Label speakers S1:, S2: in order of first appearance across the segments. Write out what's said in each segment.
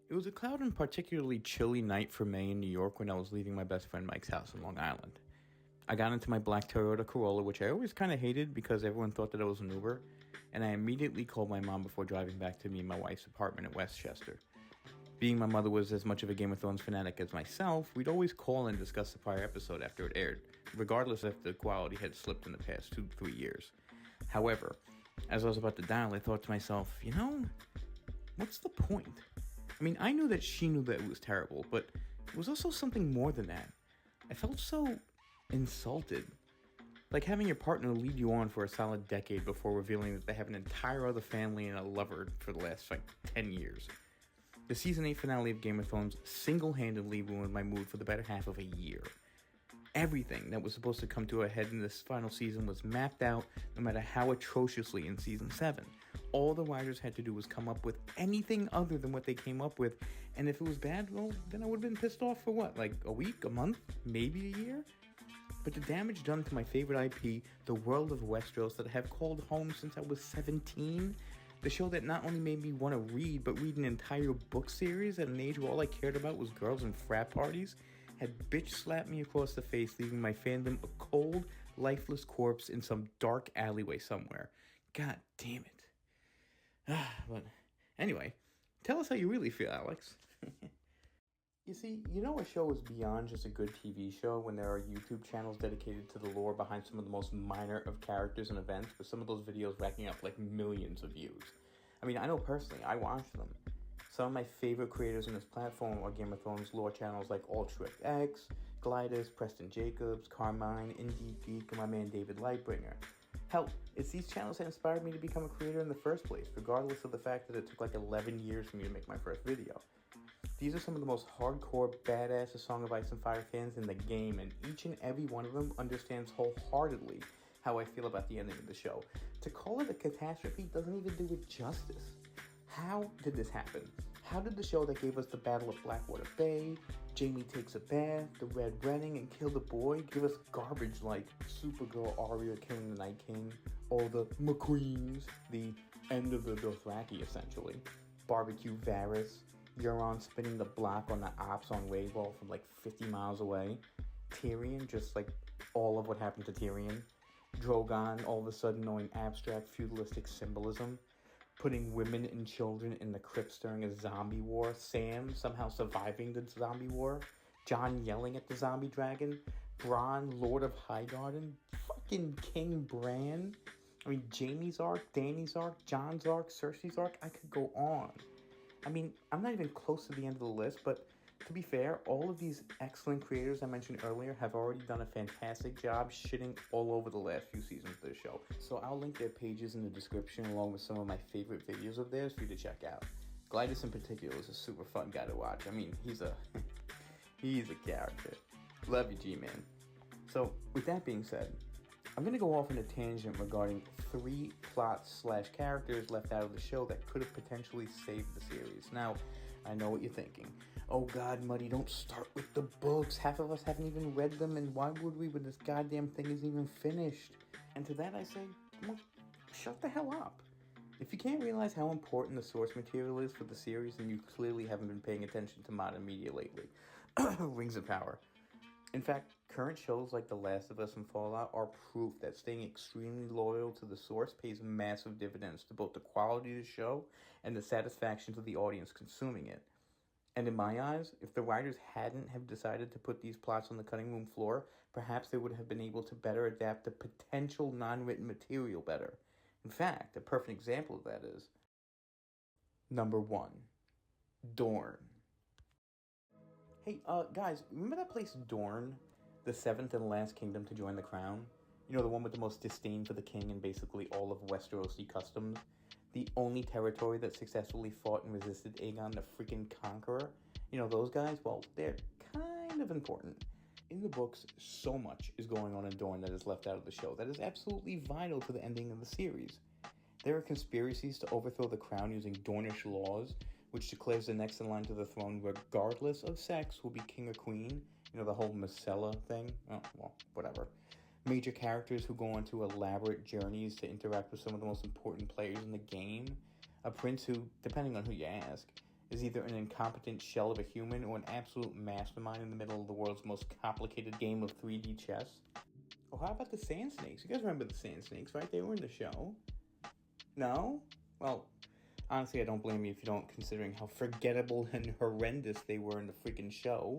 S1: It was a cloud and particularly chilly night for May in New York when I was leaving my best friend Mike's house in Long Island. I got into my black Toyota Corolla, which I always kind of hated because everyone thought that I was an Uber, and I immediately called my mom before driving back to me and my wife's apartment in Westchester. Being my mother was as much of a Game of Thrones fanatic as myself, we'd always call and discuss the prior episode after it aired, regardless if the quality had slipped in the past 2-3 years. However, as I was about to dial, I thought to myself, what's the point? I mean, I knew that she knew that it was terrible, but it was also something more than that. I felt so insulted. Like having your partner lead you on for a solid decade before revealing that they have an entire other family and a lover for the last, 10 years. The Season 8 finale of Game of Thrones single-handedly ruined my mood for the better half of a year. Everything that was supposed to come to a head in this final season was mapped out, no matter how atrociously in Season 7. All the writers had to do was come up with anything other than what they came up with, and if it was bad, well, then I would have been pissed off for what, a week, a month, maybe a year? But the damage done to my favorite IP, the world of Westeros that I have called home since I was 17, the show that not only made me want to read, but read an entire book series at an age where all I cared about was girls and frat parties, had bitch slapped me across the face, leaving my fandom a cold, lifeless corpse in some dark alleyway somewhere. God damn it. But anyway, tell us how you really feel, Alex. You see, a show is beyond just a good TV show when there are YouTube channels dedicated to the lore behind some of the most minor of characters and events, with some of those videos racking up millions of views. I mean, I know personally, I watch them. Some of my favorite creators on this platform are Game of Thrones lore channels like Altruic X, Glidus, Preston Jacobs, Carmine, Indie Geek, and my man David Lightbringer. Hell, it's these channels that inspired me to become a creator in the first place, regardless of the fact that it took 11 years for me to make my first video. These are some of the most hardcore, badass A Song of Ice and Fire fans in the game, and each and every one of them understands wholeheartedly how I feel about the ending of the show. To call it a catastrophe doesn't even do it justice. How did this happen? How did the show that gave us the Battle of Blackwater Bay, Jaime takes a bath, the Red Wedding, and Kill the Boy give us garbage like Supergirl Arya killing the Night King, or the McQueens, the end of the Dothraki essentially, Barbecue Varys, Euron spinning the block on the ops on Waywall from 50 miles away, Tyrion, just all of what happened to Tyrion, Drogon all of a sudden knowing abstract feudalistic symbolism, putting women and children in the crypts during a zombie war, Sam somehow surviving the zombie war, Jon yelling at the zombie dragon, Bronn, Lord of Highgarden, fucking King Bran, Jaime's arc, Dany's arc, Jon's arc, Cersei's arc, I could go on. I'm not even close to the end of the list, but to be fair, all of these excellent creators I mentioned earlier have already done a fantastic job shitting all over the last few seasons of this show. So I'll link their pages in the description along with some of my favorite videos of theirs for you to check out. Glidus in particular is a super fun guy to watch. He's a character. Love you, G-Man. So with that being said, I'm going to go off on a tangent regarding 3 plots/characters left out of the show that could have potentially saved the series. Now, I know what you're thinking. Oh God, Muddy, don't start with the books. Half of us haven't even read them, and why would we when this goddamn thing isn't even finished? And to that I say, well, shut the hell up. If you can't realize how important the source material is for the series, then you clearly haven't been paying attention to modern media lately. Rings of Power. In fact, current shows like The Last of Us and Fallout are proof that staying extremely loyal to the source pays massive dividends to both the quality of the show and the satisfaction to the audience consuming it. And in my eyes, if the writers hadn't have decided to put these plots on the cutting room floor, perhaps they would have been able to better adapt the potential non-written material better. In fact, a perfect example of that is number 1, Dorne. Hey, guys, remember that place Dorne? The 7th and last kingdom to join the crown? The one with the most disdain for the king and basically all of Westerosi customs? The only territory that successfully fought and resisted Aegon the freaking Conqueror? Those guys? Well, they're kind of important. In the books, so much is going on in Dorne that is left out of the show that is absolutely vital to the ending of the series. There are conspiracies to overthrow the crown using Dornish laws, which declares the next in line to the throne, regardless of sex, will be king or queen. The whole Micella thing. Oh, well, whatever. Major characters who go on to elaborate journeys to interact with some of the most important players in the game. A prince who, depending on who you ask, is either an incompetent shell of a human or an absolute mastermind in the middle of the world's most complicated game of 3D chess. Or how about the Sand Snakes? You guys remember the Sand Snakes, right? They were in the show. No? Well, honestly, I don't blame you if you don't, considering how forgettable and horrendous they were in the freaking show.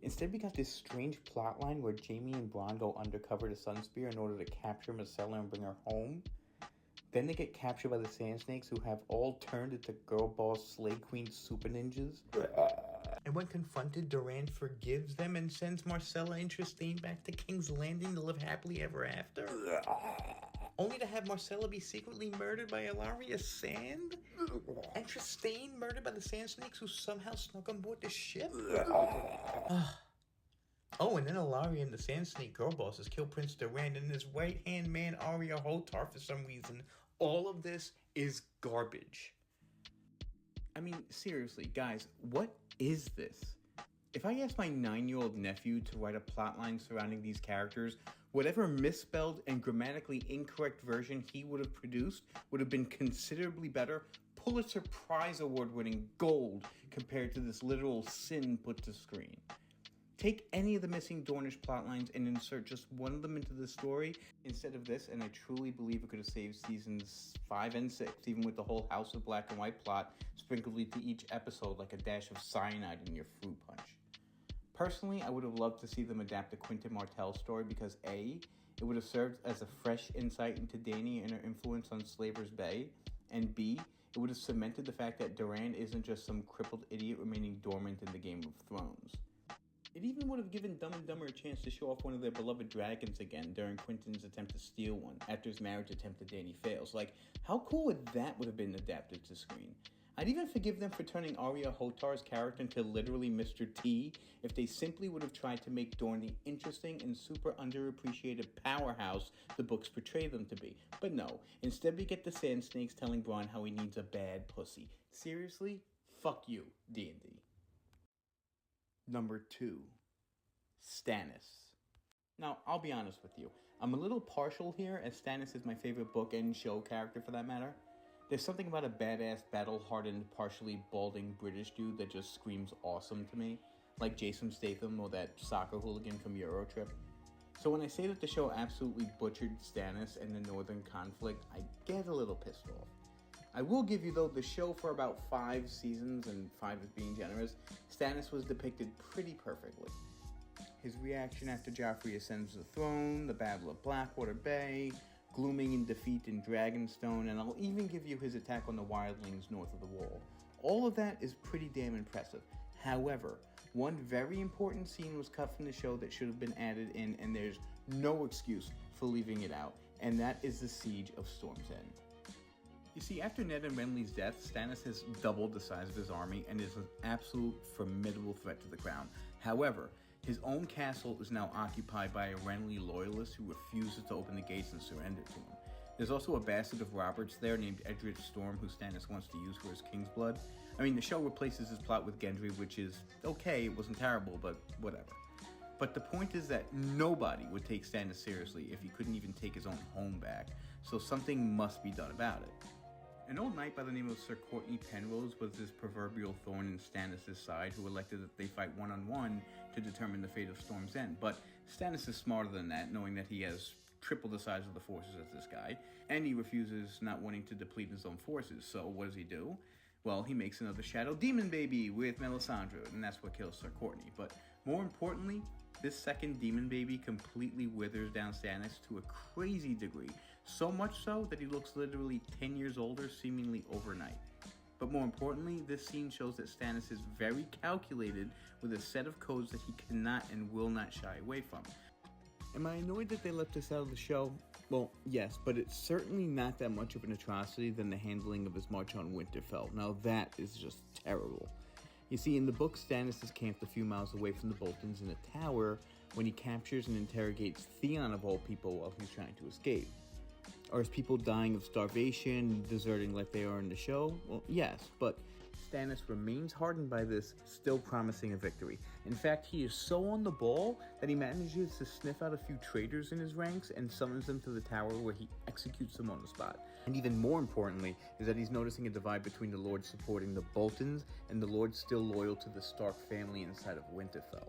S1: Instead, we got this strange plotline where Jaime and Bronn go undercover to Sunspear in order to capture Myrcella and bring her home. Then they get captured by the Sand Snakes, who have all turned into girl boss slay queen super ninjas. And when confronted, Dorne forgives them and sends Myrcella and Trystane back to King's Landing to live happily ever after. Only to have Myrcella be secretly murdered by Ellaria Sand? And Trystane murdered by the Sand Snakes who somehow snuck on board the ship? Oh, and then Ellaria and the Sand Snake girl bosses kill Prince Durand and his right-hand man Arya Hotar for some reason. All of this is garbage. I mean, seriously, guys, what is this? If I asked my 9-year-old nephew to write a plotline surrounding these characters, whatever misspelled and grammatically incorrect version he would have produced would have been considerably better, Pulitzer Prize Award-winning gold compared to this literal sin put to screen. Take any of the missing Dornish plotlines and insert just one of them into the story instead of this, and I truly believe it could have saved seasons 5 and 6, even with the whole House of Black and White plot sprinkled into each episode like a dash of cyanide in your fruit punch. Personally, I would have loved to see them adapt the Quentyn Martell story because A, it would have served as a fresh insight into Dany and her influence on Slaver's Bay, and B, it would have cemented the fact that Durand isn't just some crippled idiot remaining dormant in the Game of Thrones. It even would have given Dumb and Dumber a chance to show off one of their beloved dragons again during Quentyn's attempt to steal one after his marriage attempt to Dany fails. Like, how cool would that have been adapted to screen? I'd even forgive them for turning Arya Hotar's character into literally Mr. T if they simply would have tried to make Dorne the interesting and super underappreciated powerhouse the books portray them to be. But no, instead we get the Sand Snakes telling Bronn how he needs a bad pussy. Seriously? Fuck you, D&D. Number 2. Stannis. Now, I'll be honest with you. I'm a little partial here, as Stannis is my favorite book and show character for that matter. There's something about a badass, battle-hardened, partially balding British dude that just screams awesome to me. Like Jason Statham or that soccer hooligan from Eurotrip. So when I say that the show absolutely butchered Stannis and the Northern conflict, I get a little pissed off. I will give you, though, the show for about 5 seasons, and 5 is being generous, Stannis was depicted pretty perfectly. His reaction after Joffrey ascends the throne, the Battle of Blackwater Bay, glooming in defeat in Dragonstone, and I'll even give you his attack on the wildlings north of the Wall. All of that is pretty damn impressive. However, one very important scene was cut from the show that should have been added in, and there's no excuse for leaving it out, and that is the Siege of Storm's End. You see, after Ned and Renly's death, Stannis has doubled the size of his army and is an absolute formidable threat to the crown. However, his own castle is now occupied by a Renly loyalist who refuses to open the gates and surrender to him. There's also a bastard of Robert's there named Edric Storm who Stannis wants to use for his king's blood. I mean, the show replaces his plot with Gendry, which is okay, it wasn't terrible, but whatever. But the point is that nobody would take Stannis seriously if he couldn't even take his own home back, so something must be done about it. An old knight by the name of Sir Courtney Penrose was this proverbial thorn in Stannis' side who elected that they fight one-on-one to determine the fate of Storm's End. But Stannis is smarter than that, knowing that he has triple the size of the forces as this guy, and he refuses, not wanting to deplete his own forces. So what does he do? Well, he makes another Shadow Demon baby with Melisandre, and that's what kills Sir Courtney. But more importantly, this second demon baby completely withers down Stannis to a crazy degree, so much so that he looks literally 10 years older seemingly overnight. But more importantly, this scene shows that Stannis is very calculated with a set of codes that he cannot and will not shy away from. Am I annoyed that they left this out of the show? Well, yes, but it's certainly not that much of an atrocity than the handling of his march on Winterfell. Now that is just terrible. You see, in the book, Stannis is camped a few miles away from the Boltons in a tower when he captures and interrogates Theon of all people while he's trying to escape. Are his people dying of starvation, deserting like they are in the show? Well, yes, but Stannis remains hardened by this, still promising a victory. In fact, he is so on the ball that he manages to sniff out a few traitors in his ranks and summons them to the tower where he executes them on the spot. And even more importantly is that he's noticing a divide between the Lords supporting the Boltons and the Lords still loyal to the Stark family inside of Winterfell.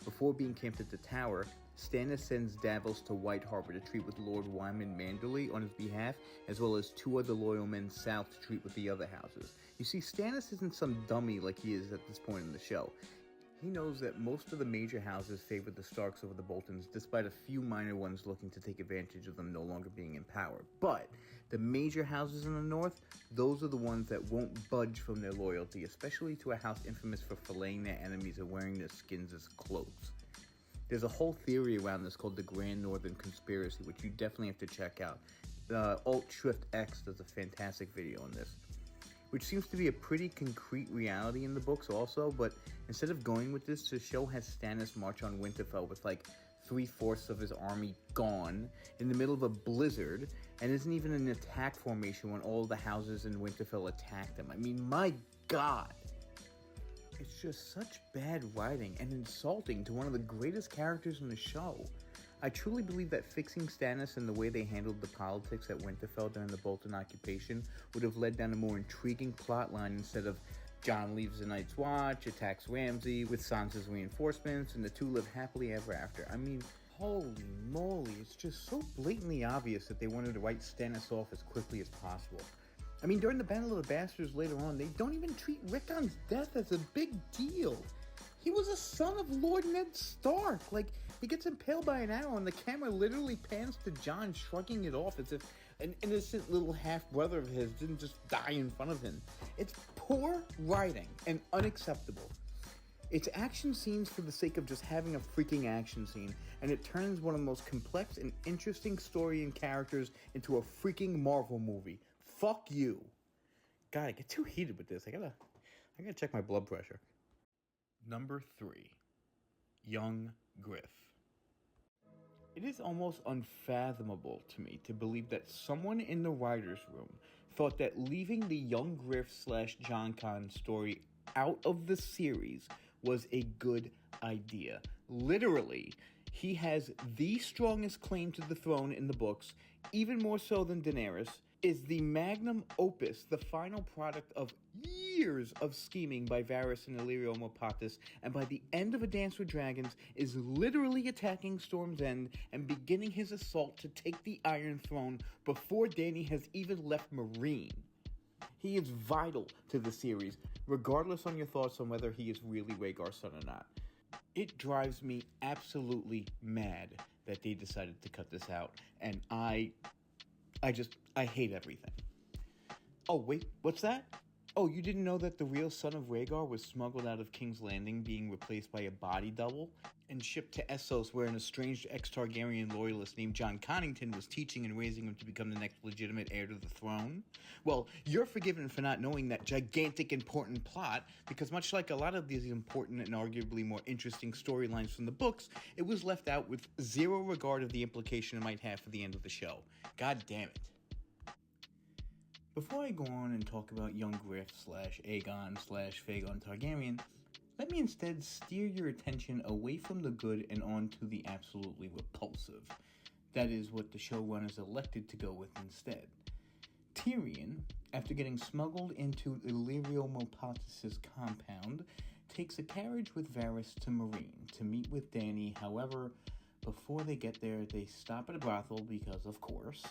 S1: Before being camped at the Tower, Stannis sends Davos to White Harbor to treat with Lord Wyman Manderley on his behalf, as well as 2 other loyal men south to treat with the other houses. You see, Stannis isn't some dummy like he is at this point in the show. He knows that most of the major houses favor the Starks over the Boltons, despite a few minor ones looking to take advantage of them no longer being in power. But the major houses in the north, those are the ones that won't budge from their loyalty, especially to a house infamous for filleting their enemies and wearing their skins as cloaks. There's a whole theory around this called the Grand Northern Conspiracy, which you definitely have to check out. Alt Shrift X does a fantastic video on this, which seems to be a pretty concrete reality in the books also, but instead of going with this, the show has Stannis march on Winterfell with like 3/4 of his army gone in the middle of a blizzard, and isn't even an attack formation when all the houses in Winterfell attack them. I mean, my God. It's just such bad writing and insulting to one of the greatest characters in the show. I truly believe that fixing Stannis and the way they handled the politics at Winterfell during the Bolton occupation would have led down a more intriguing plotline instead of Jon leaves the Night's Watch, attacks Ramsay with Sansa's reinforcements, and the 2 live happily ever after. I mean, holy moly, it's just so blatantly obvious that they wanted to write Stannis off as quickly as possible. I mean, during the Battle of the Bastards later on, they don't even treat Rickon's death as a big deal. He was a son of Lord Ned Stark. Like, he gets impaled by an arrow and the camera literally pans to Jon shrugging it off as if an innocent little half-brother of his didn't just die in front of him. It's poor writing and unacceptable. It's action scenes for the sake of just having a freaking action scene, and it turns one of the most complex and interesting story and characters into a freaking Marvel movie. Fuck you. God, I get too heated with this. I gotta check my blood pressure. Number 3. Young Griff. It is almost unfathomable to me to believe that someone in the writer's room thought that leaving the young Griff / Jon Con story out of the series was a good idea. Literally, he has the strongest claim to the throne in the books, even more so than Daenerys, is the magnum opus, the final product of years of scheming by Varys and Illyrio Mopatis, and by the end of A Dance with Dragons, is literally attacking Storm's End and beginning his assault to take the Iron Throne before Dany has even left Meereen. He is vital to the series, regardless on your thoughts on whether he is really Rhaegar's son or not. It drives me absolutely mad that they decided to cut this out, and I hate everything. Oh, wait, what's that? Oh, you didn't know that the real son of Rhaegar was smuggled out of King's Landing, being replaced by a body double, and shipped to Essos, where an estranged ex-Targaryen loyalist named Jon Connington was teaching and raising him to become the next legitimate heir to the throne? Well, you're forgiven for not knowing that gigantic important plot, because much like a lot of these important and arguably more interesting storylines from the books, it was left out with zero regard of the implication it might have for the end of the show. God damn it. Before I go on and talk about young Griff / Aegon / Rhaegon Targaryen, let me instead steer your attention away from the good and on to the absolutely repulsive. That is what the showrunners elected to go with instead. Tyrion, after getting smuggled into Illyrio Mopatis' compound, takes a carriage with Varys to Meereen to meet with Dany. However, before they get there, they stop at a brothel because, of course,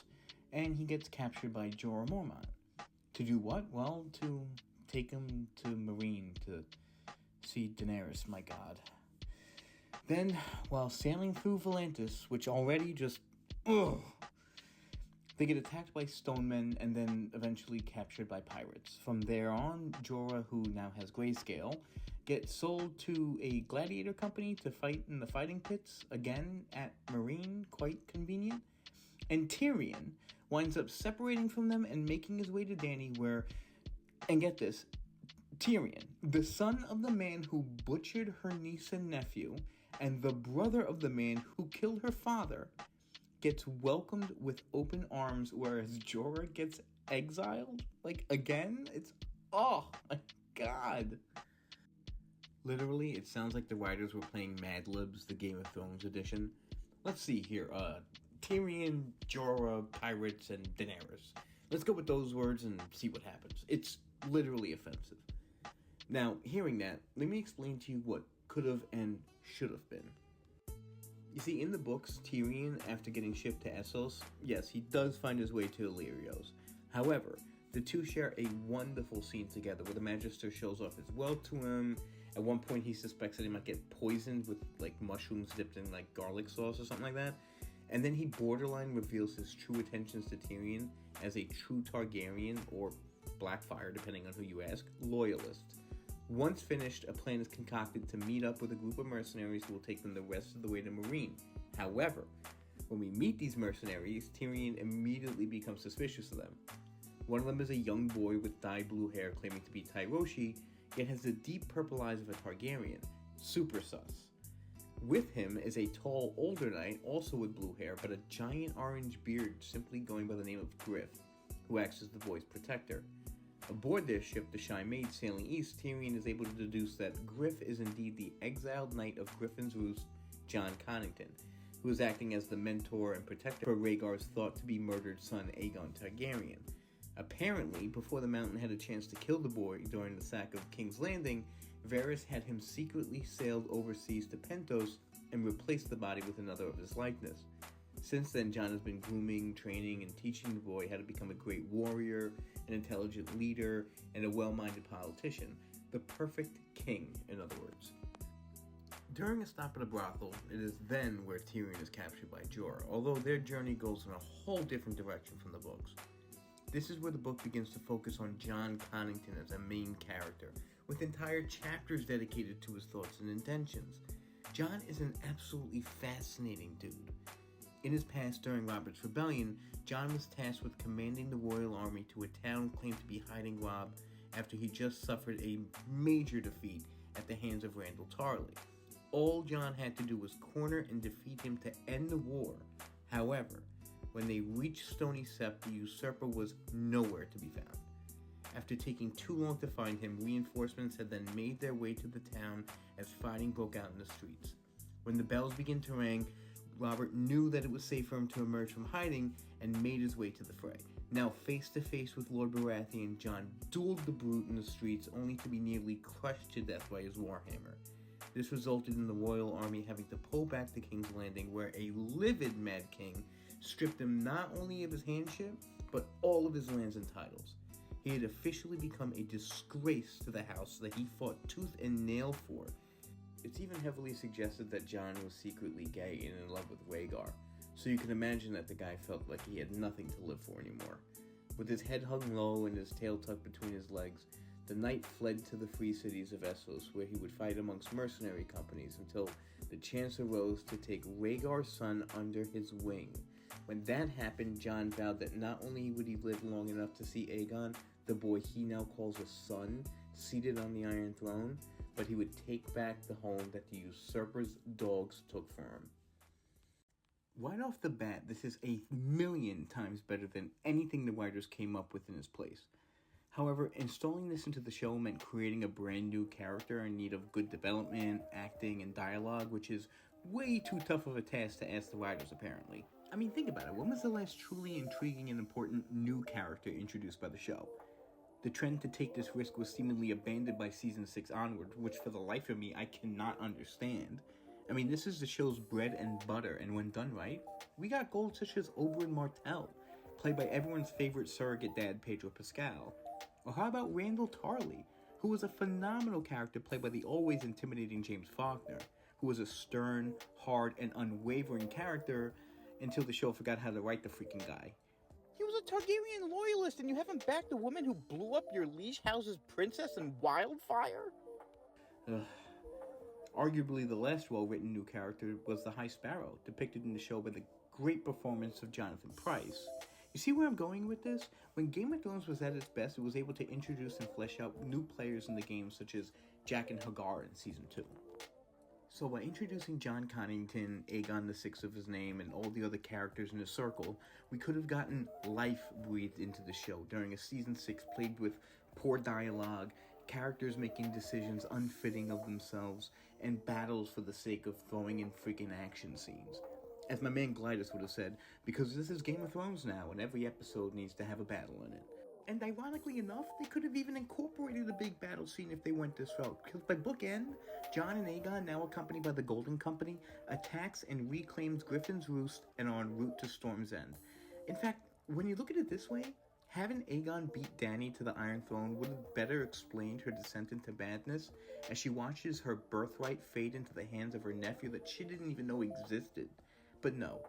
S1: and he gets captured by Jorah Mormont. To do what? Well, to take him to Meereen to see Daenerys, my god. Then, while sailing through Volantis, which already just, they get attacked by stonemen and then eventually captured by pirates. From there on, Jorah, who now has grayscale, gets sold to a gladiator company to fight in the fighting pits, again at Meereen, quite convenient. And Tyrion winds up separating from them and making his way to Dany, where, and get this, Tyrion, the son of the man who butchered her niece and nephew, and the brother of the man who killed her father, gets welcomed with open arms, whereas Jorah gets exiled? Like, again? It's, oh my god. Literally, it sounds like the writers were playing Mad Libs, the Game of Thrones edition. Let's see here, Tyrion, Jorah, pirates, and Daenerys.
S2: Let's go with those words and see what happens. It's literally offensive. Now, hearing that, let me explain to you what could have and should have been. You see, in the books, Tyrion, after getting shipped to Essos, yes, he does find his way to Illyrio's. However, the two share a wonderful scene together where the Magister shows off his wealth to him. At one point, he suspects that he might get poisoned with, mushrooms dipped in, garlic sauce or something like that. And then he borderline reveals his true intentions to Tyrion as a true Targaryen, or Blackfire, depending on who you ask, loyalist. Once finished, a plan is concocted to meet up with a group of mercenaries who will take them the rest of the way to Meereen. However, when we meet these mercenaries, Tyrion immediately becomes suspicious of them. One of them is a young boy with dyed blue hair claiming to be Tyroshi, yet has the deep purple eyes of a Targaryen. Super sus. With him is a tall, older knight, also with blue hair, but a giant orange beard simply going by the name of Griff, who acts as the boy's protector. Aboard their ship, the Shy Maid, sailing east, Tyrion is able to deduce that Griff is indeed the exiled knight of Griffin's Roost, Jon Connington, who is acting as the mentor and protector for Rhaegar's thought-to-be-murdered son, Aegon Targaryen. Apparently, before the Mountain had a chance to kill the boy during the sack of King's Landing, Varys had him secretly sailed overseas to Pentos and replaced the body with another of his likeness. Since then, Jon has been grooming, training, and teaching the boy how to become a great warrior, an intelligent leader, and a well-minded politician. The perfect king, in other words. During a stop at a brothel, it is then where Tyrion is captured by Jorah, although their journey goes in a whole different direction from the books. This is where the book begins to focus on Jon Connington as a main character, with entire chapters dedicated to his thoughts and intentions. Jon is an absolutely fascinating dude. In his past, during Robert's Rebellion, Jon was tasked with commanding the royal army to a town claimed to be hiding Robb after he just suffered a major defeat at the hands of Randyll Tarly. All Jon had to do was corner and defeat him to end the war. However, when they reached Stony Sept, the usurper was nowhere to be found. After taking too long to find him, reinforcements had then made their way to the town as fighting broke out in the streets. When the bells began to ring, Robert knew that it was safe for him to emerge from hiding and made his way to the fray. Now face to face with Lord Baratheon, Jon dueled the brute in the streets only to be nearly crushed to death by his warhammer. This resulted in the royal army having to pull back to King's Landing, where a livid Mad King stripped him not only of his handship, but all of his lands and titles. He had officially become a disgrace to the house that he fought tooth and nail for. It's even heavily suggested that Jon was secretly gay and in love with Rhaegar, so you can imagine that the guy felt like he had nothing to live for anymore. With his head hung low and his tail tucked between his legs, the knight fled to the free cities of Essos, where he would fight amongst mercenary companies until the chance arose to take Rhaegar's son under his wing. When that happened, Jon vowed that not only would he live long enough to see Aegon, the boy he now calls a son, seated on the Iron Throne, but he would take back the home that the usurper's dogs took from him. Right off the bat, this is 1,000,000 times better than anything the writers came up with in his place. However, installing this into the show meant creating a brand new character in need of good development, acting, and dialogue, which is way too tough of a task to ask the writers, apparently. I mean, think about it. When was the last truly intriguing and important new character introduced by the show? The trend to take this risk was seemingly abandoned by Season 6 onward, which for the life of me, I cannot understand. I mean, this is the show's bread and butter, and when done right, we got gold such as Oberyn Martell, played by everyone's favorite surrogate dad, Pedro Pascal. Or how about Randyll Tarly, who was a phenomenal character played by the always intimidating James Faulkner, who was a stern, hard, and unwavering character until the show forgot how to write the freaking guy.
S1: He was a Targaryen loyalist, and you haven't backed a woman who blew up your liege house's princess in wildfire?
S2: Arguably the last well-written new character was the High Sparrow, depicted in the show by the great performance of Jonathan Pryce. You see where I'm going with this? When Game of Thrones was at its best, it was able to introduce and flesh out new players in the game, such as Jack and Hagar in Season 2. So by introducing Jon Connington, Aegon the Sixth of his name, and all the other characters in the circle, we could have gotten life breathed into the show during a Season 6 plagued with poor dialogue, characters making decisions unfitting of themselves, and battles for the sake of throwing in freaking action scenes. As my man Glidus would have said, because this is Game of Thrones now, and every episode needs to have a battle in it. And ironically enough, they could have even incorporated a big battle scene if they went this route. Because by book end, Jon and Aegon, now accompanied by the Golden Company, attacks and reclaims Griffin's Roost and are en route to Storm's End. In fact, when you look at it this way, having Aegon beat Dany to the Iron Throne would have better explained her descent into madness as she watches her birthright fade into the hands of her nephew that she didn't even know existed. But no.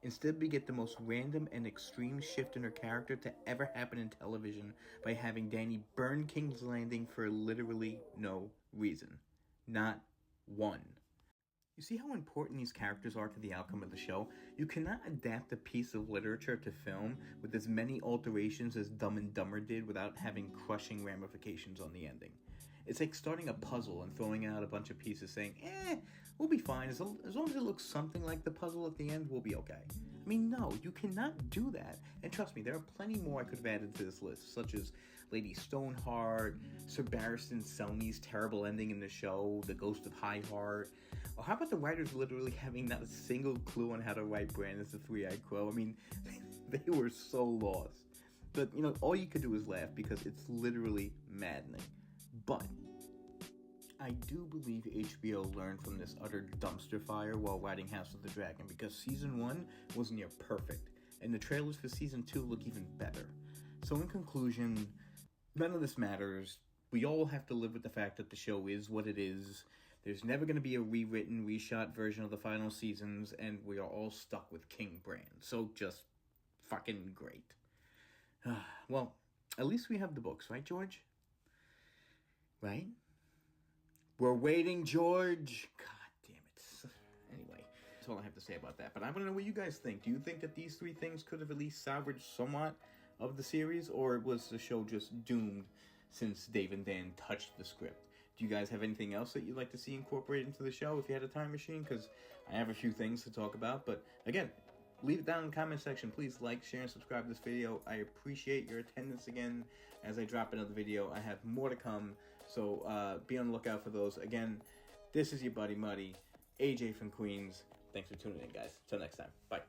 S2: Instead, we get the most random and extreme shift in her character to ever happen in television by having Dany burn King's Landing for literally no reason. Not one. You see how important these characters are to the outcome of the show? You cannot adapt a piece of literature to film with as many alterations as Dumb and Dumber did without having crushing ramifications on the ending. It's like starting a puzzle and throwing out a bunch of pieces saying, we'll be fine. As long as it looks something like the puzzle at the end, we'll be okay. I mean, no, you cannot do that. And trust me, there are plenty more I could have added to this list, such as Lady Stoneheart, Sir Barristan Selmy's terrible ending in the show, The Ghost of High Heart. Or how about the writers literally having not a single clue on how to write Bran as the Three-Eyed Crow? I mean, they were so lost. But, all you could do is laugh because it's literally maddening. But I do believe HBO learned from this utter dumpster fire while writing House of the Dragon, because Season 1 was near perfect, and the trailers for Season 2 look even better. So in conclusion, none of this matters. We all have to live with the fact that the show is what it is. There's never going to be a rewritten, reshot version of the final seasons, and we are all stuck with King Bran. So just fucking great. Well, at least we have the books, right, George? Right? We're waiting, George. God damn it. Anyway, that's all I have to say about that. But I want to know what you guys think. Do you think that these three things could have at least salvaged somewhat of the series? Or was the show just doomed since Dave and Dan touched the script? Do you guys have anything else that you'd like to see incorporated into the show if you had a time machine? Because I have a few things to talk about. But again, leave it down in the comment section. Please like, share, and subscribe to this video. I appreciate your attendance again as I drop another video. I have more to come. So be on the lookout for those. Again, this is your buddy Muddy, AJ from Queens. Thanks for tuning in, guys. Till next time. Bye.